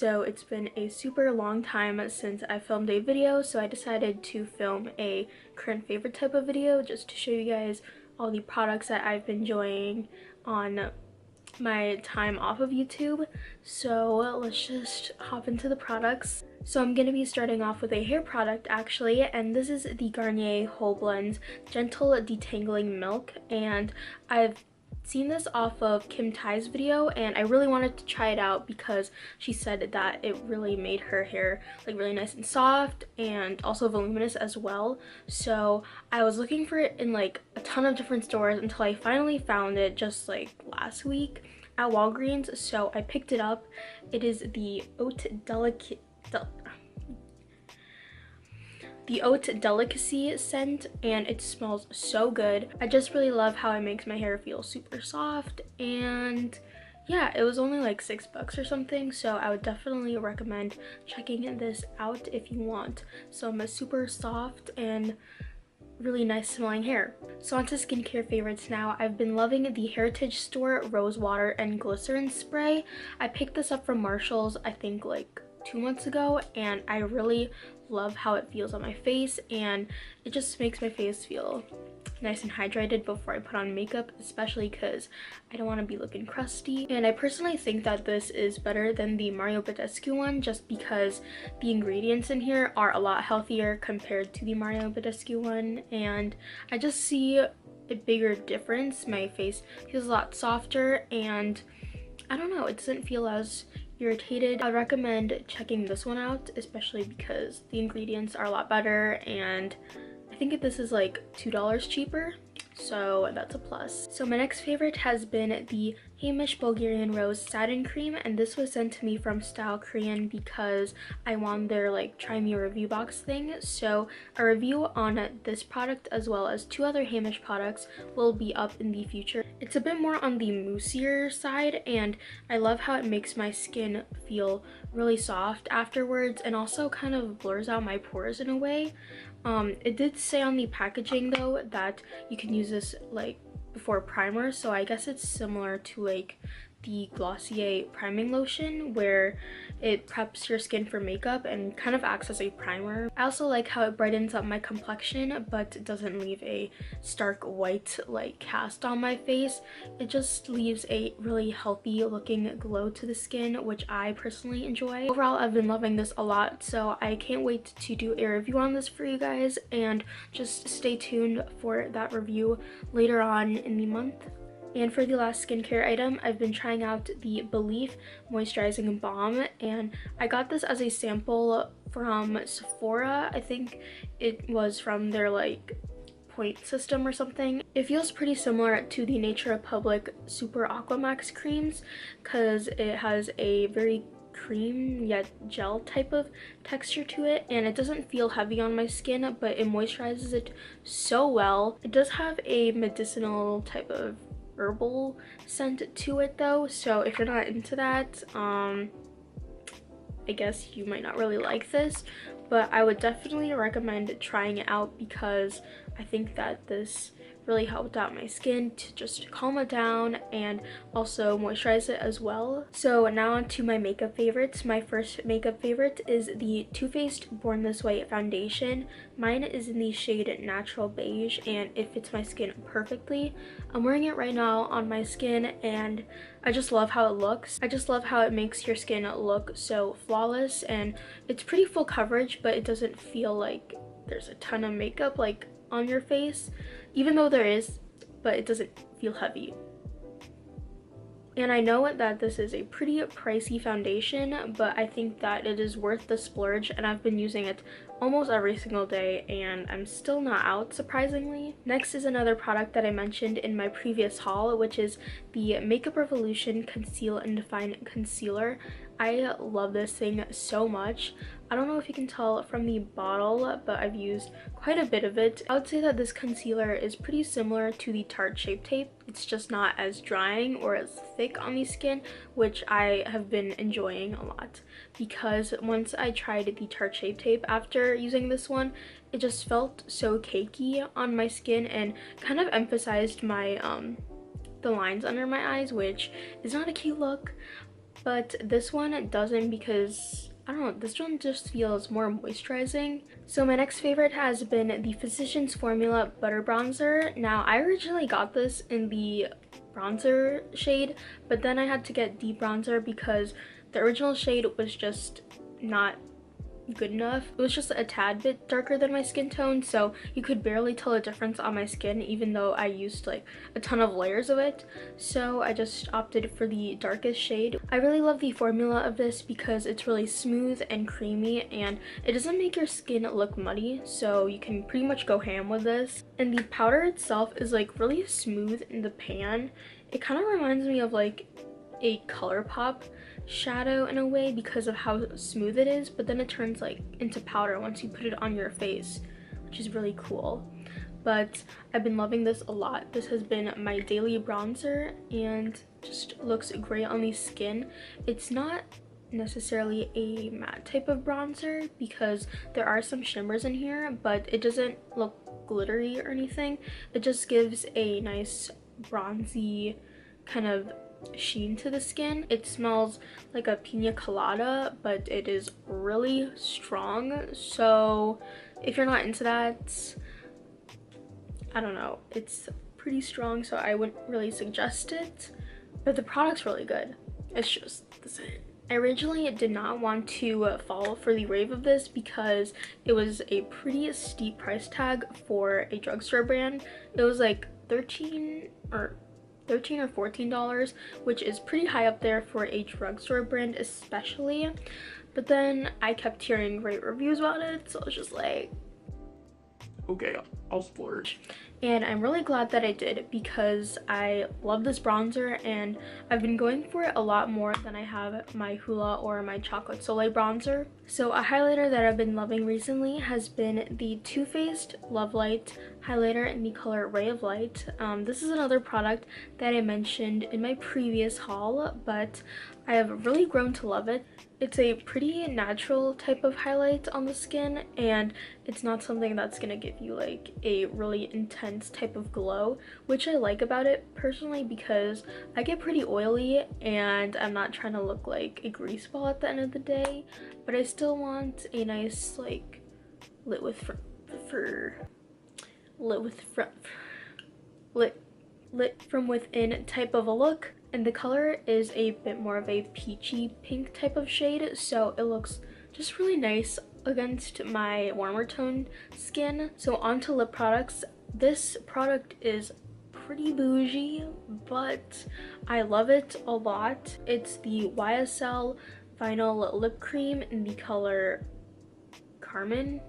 So it's been a super long time since I filmed a video, so I decided to film a current favorite type of video just to show you guys all the products that I've been enjoying on my time off of YouTube. So let's just hop into the products. So I'm going to be starting off with a hair product actually, and this is the Garnier Whole Blends Gentle Detangling Milk, and I've seen this off of Kim Tai's video and I really wanted to try it out because she said that it really made her hair like really nice and soft and also voluminous as well. So I was looking for it in like a ton of different stores until I finally found it just like last week at Walgreens. So I picked it up. It is the Haute Delicacy scent, and it smells so good. I just really love how it makes my hair feel super soft, and yeah, it was only like $6 or something, so I would definitely recommend checking this out if you want some super soft and really nice smelling hair. So on to skincare favorites now. I've been loving the Heritage Store Rose Water and Glycerin Spray. I picked this up from Marshall's I think like 2 months ago, and I really love how it feels on my face, and it just makes my face feel nice and hydrated before I put on makeup, especially because I don't want to be looking crusty. And I personally think that this is better than the Mario Badescu one just because the ingredients in here are a lot healthier compared to the Mario Badescu one, and I just see a bigger difference. My face feels a lot softer, and I don't know, it doesn't feel as irritated. I recommend checking this one out, especially because the ingredients are a lot better, and I think this is like $2 cheaper, so that's a plus. So my next favorite has been the Hamish Bulgarian Rose Satin Cream, and this was sent to me from Style Korean because I won their like try me review box thing. So a review on this product as well as 2 other Hamish products will be up in the future. It's a bit more on the moussier side, and I love how it makes my skin feel really soft afterwards and also kind of blurs out my pores in a way. It did say on the packaging though that you can use this like before primer, so I guess it's similar to like the Glossier priming lotion where it preps your skin for makeup and kind of acts as a primer. I also like how it brightens up my complexion but doesn't leave a stark white like cast on my face. It just leaves a really healthy looking glow to the skin, which I personally enjoy. Overall, I've been loving this a lot, so I can't wait to do a review on this for you guys, and just stay tuned for that review later on in the month. And for the last skincare item, I've been trying out the Belief Moisturizing Balm, and I got this as a sample from Sephora. I think it was from their like point system or something. It feels pretty similar to the Nature Republic Super Aquamax creams because it has a very cream yet gel type of texture to it, and it doesn't feel heavy on my skin, but it moisturizes it so well. It does have a medicinal type of herbal scent to it though, so if you're not into that, I guess you might not really like this, but I would definitely recommend trying it out because I think that this really helped out my skin to just calm it down and also moisturize it as well. So now on to my makeup favorites. My first makeup favorite is the Too Faced Born This Way foundation. Mine is in the shade Natural Beige, and it fits my skin perfectly. I'm wearing it right now on my skin, and I just love how it looks. I just love how it makes your skin look so flawless, and it's pretty full coverage, but it doesn't feel like there's a ton of makeup like on your face, even though there is, but it doesn't feel heavy. And I know that this is a pretty pricey foundation, but I think that it is worth the splurge, and I've been using it almost every single day and I'm still not out, surprisingly. Next is another product that I mentioned in my previous haul, which is the Makeup Revolution Conceal and Define Concealer. I love this thing so much. I don't know if you can tell from the bottle, but I've used quite a bit of it. I would say that this concealer is pretty similar to the Tarte Shape Tape. It's just not as drying or as thick on the skin, which I have been enjoying a lot because once I tried the Tarte Shape Tape after using this one, it just felt so cakey on my skin and kind of emphasized my the lines under my eyes, which is not a cute look. but this one doesn't because I don't know, this one just feels more moisturizing. So my next favorite has been the Physicians Formula Butter Bronzer. Now, I originally got this in the bronzer shade, but then I had to get deep bronzer because the original shade was just not good enough. It was just a tad bit darker than my skin tone, so you could barely tell the difference on my skin even though I used like a ton of layers of it. So I just opted for the darkest shade. I really love the formula of this because it's really smooth and creamy and it doesn't make your skin look muddy, so you can pretty much go ham with this. And the powder itself is like really smooth in the pan. It kind of reminds me of like a ColourPop shadow in a way because of how smooth it is, but then it turns like into powder once you put it on your face, which is really cool. But I've been loving this a lot. This has been my daily bronzer and just looks great on the skin. It's not necessarily a matte type of bronzer because there are some shimmers in here, but it doesn't look glittery or anything. It just gives a nice bronzy kind of sheen to the skin. It smells like a pina colada, but it is really strong, so if you're not into that, I don't know, it's pretty strong, so I wouldn't really suggest it, but the product's really good. It's just the same. I originally did not want to fall for the rave of this because it was a pretty steep price tag for a drugstore brand. It was like $13 or $14, which is pretty high up there for a drugstore brand especially. But then I kept hearing great reviews about it, so I was just like, okay, I'll splurge. And I'm really glad that I did because I love this bronzer and I've been going for it a lot more than I have my Hoola or my Chocolate Soleil bronzer. So a highlighter that I've been loving recently has been the Too Faced Love Light highlighter in the color Ray of Light. This is another product that I mentioned in my previous haul, but I have really grown to love it. It's a pretty natural type of highlight on the skin, and it's not something that's gonna give you like a really intense type of glow, which I like about it personally because I get pretty oily and I'm not trying to look like a grease ball at the end of the day, but I still want a nice like lit from within type of a look. And the color is a bit more of a peachy pink type of shade, so it looks just really nice against my warmer toned skin. So on to lip products. This product is pretty bougie, but I love it a lot. It's the YSL Vinyl Lip Cream in the color Carmen,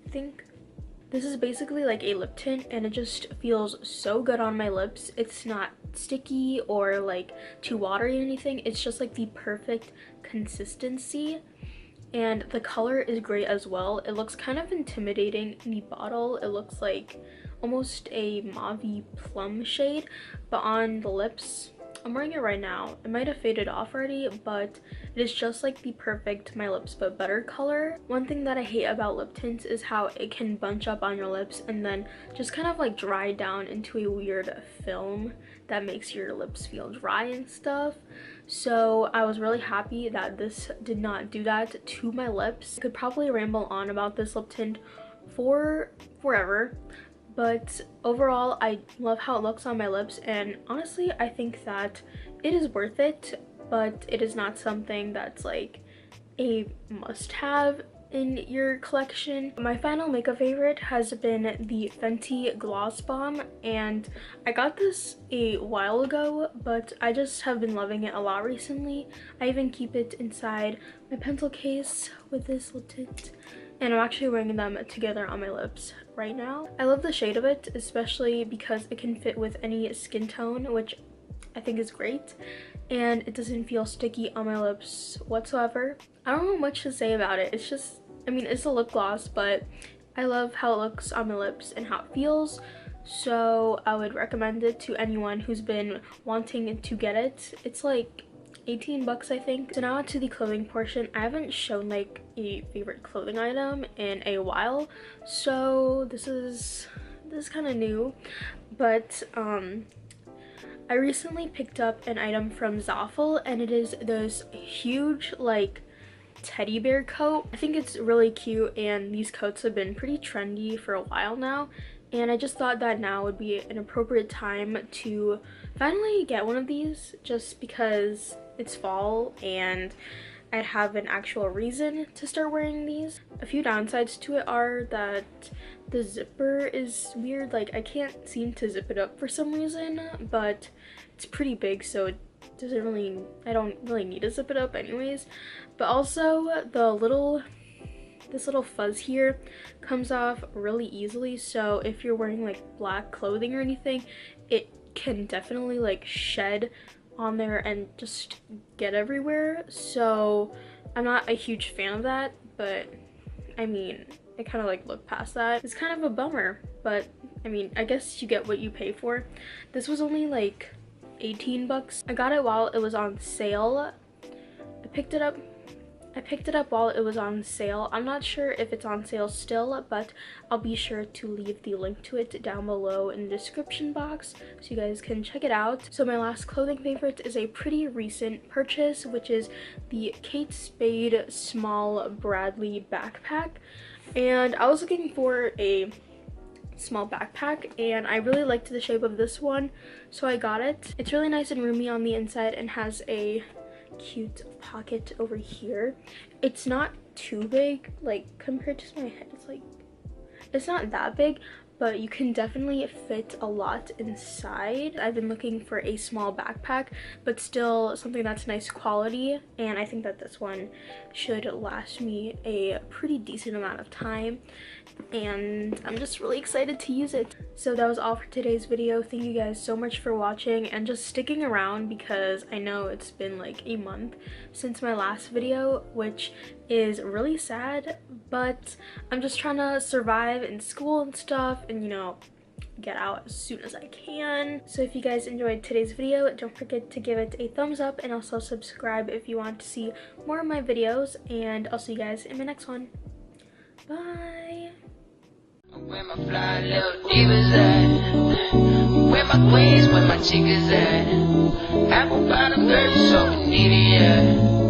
I think. This is basically like a lip tint and it just feels so good on my lips. It's not sticky or like too watery or anything. It's just like the perfect consistency. And the color is great as well. It looks kind of intimidating in the bottle. It looks like almost a mauve plum shade, but on the lips, I'm wearing it right now. It might have faded off already, but it is just like the perfect My Lips But Better color. One thing that I hate about lip tints is how it can bunch up on your lips and then just kind of like dry down into a weird film that makes your lips feel dry and stuff. So I was really happy that this did not do that to my lips. I could probably ramble on about this lip tint for forever, but overall I love how it looks on my lips, and honestly I think that it is worth it, but it is not something that's like a must-have in your collection. My final makeup favorite has been the Fenty Gloss Bomb, and I got this a while ago, but I just have been loving it a lot recently. I even keep it inside my pencil case with this lip tint, and I'm actually wearing them together on my lips right now. I love the shade of it, especially because it can fit with any skin tone, which I think is great, and it doesn't feel sticky on my lips whatsoever. I don't know much to say about it. It's just, I mean, it's a lip gloss, but I love how it looks on my lips and how it feels, so I would recommend it to anyone who's been wanting to get it. It's like 18 bucks, I think. So now to the clothing portion. I haven't shown like a favorite clothing item in a while, so this is kind of new, but I recently picked up an item from Zaful, and it is this huge like teddy bear coat. I think it's really cute, and these coats have been pretty trendy for a while now, and I just thought that now would be an appropriate time to finally get one of these, just because it's fall and I'd have an actual reason to start wearing these. A few downsides to it are that the zipper is weird. Like, I can't seem to zip it up for some reason, but it's pretty big, so it doesn't really, I don't really need to zip it up anyways. But also this little fuzz here comes off really easily, so if you're wearing like black clothing or anything, it can definitely like shed on there and just get everywhere. So I'm not a huge fan of that, but I mean, I kind of like look past that. It's kind of a bummer, but I mean, I guess you get what you pay for. This was only like 18 bucks. I got it while it was on sale. I picked it up while it was on sale. I'm not sure if it's on sale still, but I'll be sure to leave the link to it down below in the description box so you guys can check it out. So my last clothing favorite is a pretty recent purchase, which is the Kate Spade Small Bradley backpack. And I was looking for a small backpack, and I really liked the shape of this one, so I got it. It's really nice and roomy on the inside and has a cute pocket over here. It's not too big, like compared to my head, it's not that big, but you can definitely fit a lot inside. I've been looking for a small backpack, but still something that's nice quality, and I think that this one should last me a pretty decent amount of time, and I'm just really excited to use it. So that was all for today's video. Thank you guys so much for watching and just sticking around, because I know it's been like a month since my last video, which is really sad, but I'm just trying to survive in school and stuff, and you know, get out as soon as I can. So if you guys enjoyed today's video, don't forget to give it a thumbs up and also subscribe if you want to see more of my videos, and I'll see you guys in my next one. Bye! Where my fly little divas at? Where my queens, where my chicas at? Apple bottom girls, so we need it, yeah.